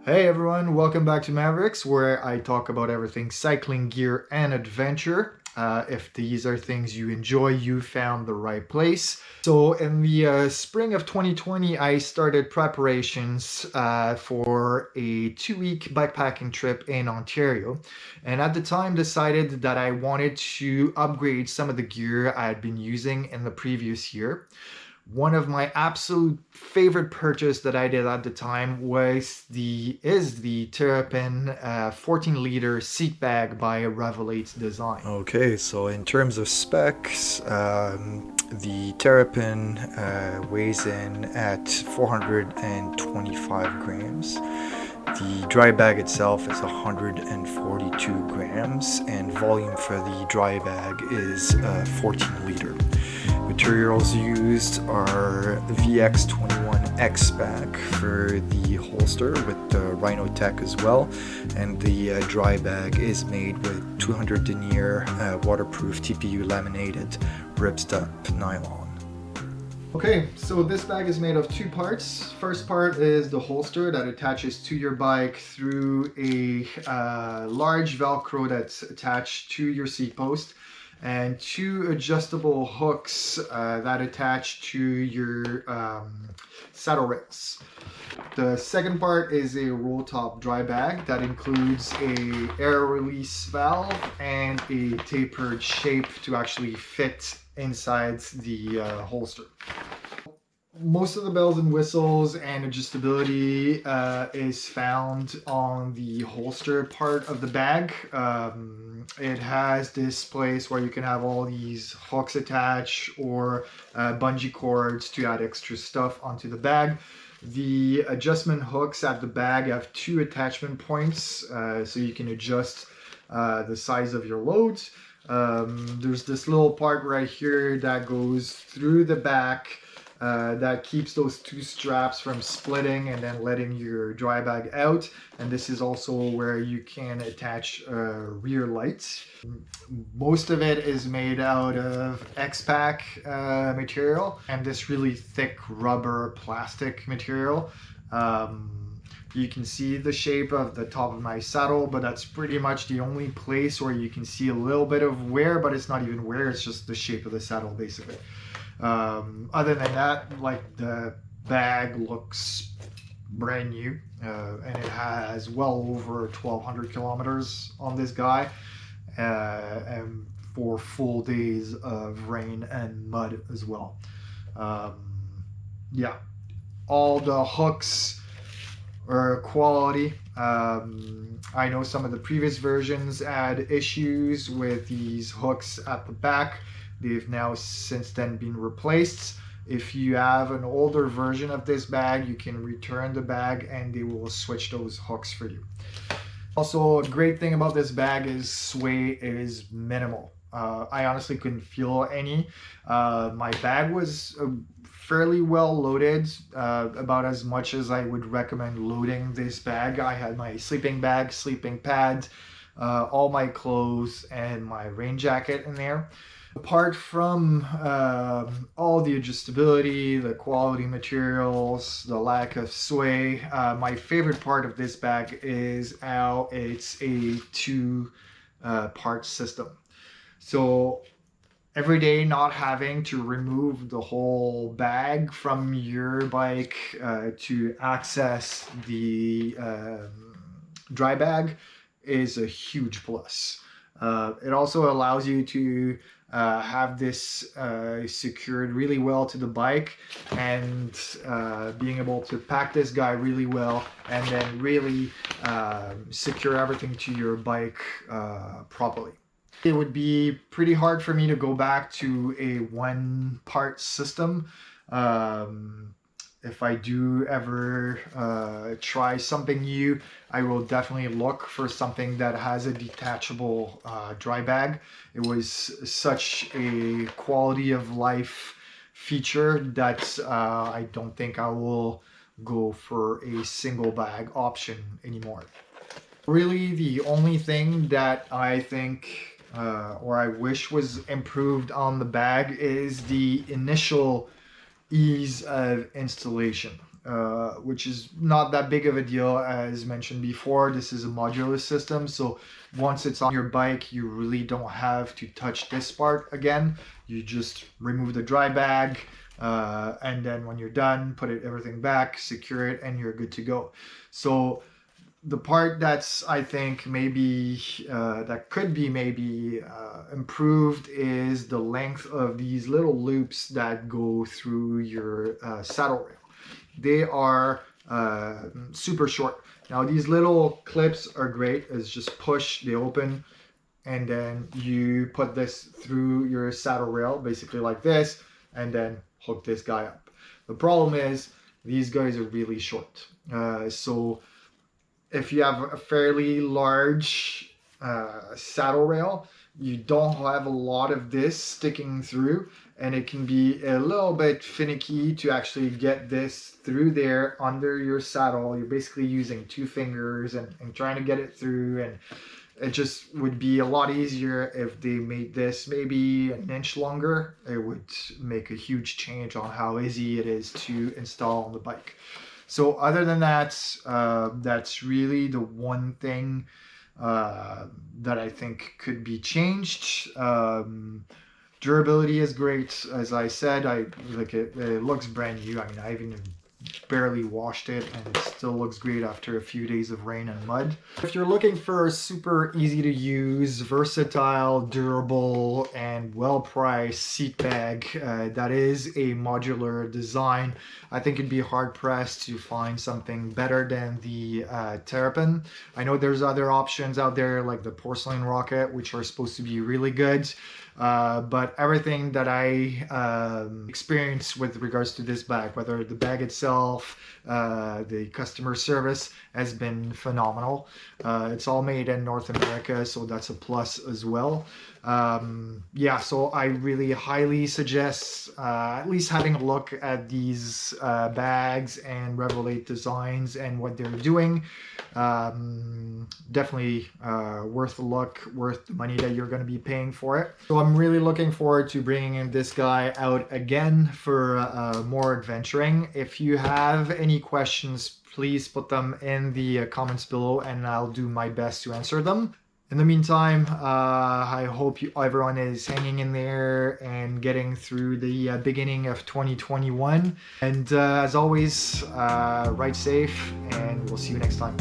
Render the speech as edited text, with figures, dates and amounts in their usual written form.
Hey everyone, welcome back to Mavericks, where I talk about everything cycling gear and adventure. If these are things you enjoy, you found the right place. So in the spring of 2020, I started preparations for a 2-week bikepacking trip in Ontario. And at the time decided that I wanted to upgrade some of the gear I had been using in the previous year. One of my absolute favorite purchase that I did at the time is the Terrapin 14-liter seat bag by Revelate Design. Okay, so in terms of specs, the Terrapin weighs in at 425 grams. The dry bag itself is 142 grams, and volume for the dry bag is 14 liter. Materials used are VX21 spec for the holster with the Rhino Tech as well, and the dry bag is made with 200 denier waterproof TPU laminated ripstop nylon. Okay, so this bag is made of two parts. First part is the holster that attaches to your bike through a large Velcro that's attached to your seat post, and two adjustable hooks that attach to your saddle rails. The second part is a roll top dry bag that includes a air release valve and a tapered shape to actually fit inside the holster. Most of the bells and whistles and adjustability is found on the holster part of the bag. It has this place where you can have all these hooks attached or bungee cords to add extra stuff onto the bag. The adjustment hooks at the bag have two attachment points, so you can adjust the size of your loads. There's this little part right here that goes through the back that keeps those two straps from splitting and then letting your dry bag out. And this is also where you can attach rear lights. Most of it is made out of X-Pack material and this really thick rubber plastic material. You can see the shape of the top of my saddle, but that's pretty much the only place where you can see a little bit of wear, but it's not even wear, it's just the shape of the saddle basically. Other than that, like, the bag looks brand new, and it has well over 1,200 kilometers on this guy, and for full days of rain and mud as well. Yeah, all the hooks are quality. I know some of the previous versions had issues with these hooks at the back. They've now since then been replaced. If you have an older version of this bag, you can return the bag and they will switch those hooks for you. Also, a great thing about this bag is sway is minimal. I honestly couldn't feel any. My bag was fairly well loaded, about as much as I would recommend loading this bag. I had my sleeping bag, sleeping pad, all my clothes, and my rain jacket in there. Apart from all the adjustability, the quality materials, the lack of sway, my favorite part of this bag is how it's a two-part system. So every day not having to remove the whole bag from your bike to access the dry bag is a huge plus. It also allows you to have this secured really well to the bike, and being able to pack this guy really well and then really secure everything to your bike properly. It would be pretty hard for me to go back to a one-part system. If I do ever try something new, I will definitely look for something that has a detachable dry bag. It was such a quality of life feature that I don't think I will go for a single bag option anymore. Really, the only thing that I think or I wish was improved on the bag is the initial ease of installation. which is not that big of a deal. As mentioned before, this is a modular system, so once it's on your bike, you really don't have to touch this part again. You just remove the dry bag, and then when you're done, put everything back, secure it, and you're good to go. So the part that's, I think, maybe that could be maybe improved is the length of these little loops that go through your saddle rail. They are super short. Now these little clips are great. It's just push, they open, and then you put this through your saddle rail, basically like this, and then hook this guy up. The problem is these guys are really short. So if you have a fairly large saddle rail, you don't have a lot of this sticking through, and it can be a little bit finicky to actually get this through there under your saddle. You're basically using two fingers and trying to get it through, and it just would be a lot easier if they made this maybe an inch longer. It would make a huge change on how easy it is to install on the bike. So other than that, that's really the one thing that I think could be changed. Durability is great. As I said, it looks brand new. I mean, I even barely washed it and it still looks great after a few days of rain and mud. If you're looking for a super easy to use, versatile, durable, and well-priced seat bag that is a modular design, I think it'd be hard-pressed to find something better than the Terrapin. I know there's other options out there like the Porcelain Rocket, which are supposed to be really good. But everything that I experienced with regards to this bag, whether the bag itself, the customer service, has been phenomenal. It's all made in North America, so that's a plus as well. Yeah, so I really highly suggest at least having a look at these bags and Revelate Designs and what they're doing. Definitely worth a look, worth the money that you're going to be paying for it. So I'm really looking forward to bringing this guy out again for more adventuring. If you have any questions, please put them in the comments below and I'll do my best to answer them. In the meantime, I hope everyone is hanging in there and getting through the beginning of 2021. And as always, ride safe, and we'll see you next time.